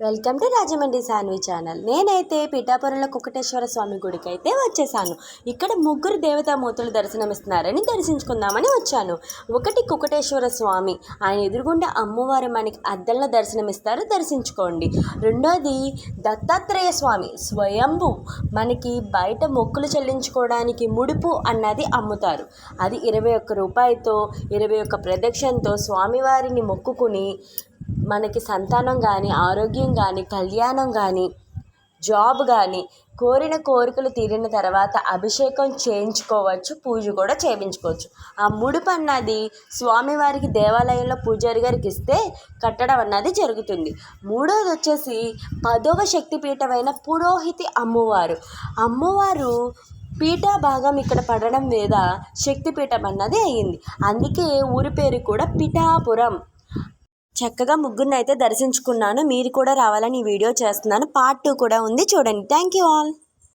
Welcome to Rajahmundry Sanvi channel. నేనైతే పిఠాపురంలో కుక్కటేశ్వర స్వామి గుడికి అయితే వచ్చేసాను. ఇక్కడ ముగ్గురు దేవతామూర్తులు దర్శనమిస్తున్నారని దర్శించుకుందామని వచ్చాను. ఒకటి కుక్కటేశ్వర స్వామి, ఆయన ఎదురుగుండా అమ్మవారు మనకి అద్దంలో దర్శనమిస్తారు, దర్శించుకోండి. రెండోది దత్తాత్రేయ స్వామి స్వయంభు, మనకి బయట మొక్కులు చెల్లించుకోవడానికి ముడుపు అన్నది అమ్ముతారు. అది 21 రూపాయలతో 21 ప్రదక్షిణతో స్వామివారిని మొక్కుకుని మనకి సంతానం కానీ, ఆరోగ్యం కానీ, కళ్యాణం కానీ, జాబ్ కానీ, కోరిన కోరికలు తీరిన తర్వాత అభిషేకం చేయించుకోవచ్చు, పూజ కూడా చేయించుకోవచ్చు. ఆ ముడుపు అన్నది స్వామివారికి దేవాలయంలో పూజారి గారికి ఇస్తే కట్టడం అన్నది జరుగుతుంది. మూడోది వచ్చేసి 10వ శక్తిపీఠమైన పురోహితి అమ్మవారు పీఠా భాగం ఇక్కడ పడడం మీద శక్తిపీఠం అన్నది అయ్యింది. అందుకే ఊరి పేరు కూడా పిఠాపురం. చక్కగా ముగ్గురిని అయితే దర్శించుకున్నాను. మీరు కూడా రావాలని ఈ వీడియో చేస్తున్నాను. పార్ట్ 2 కూడా ఉంది, చూడండి. Thank you all.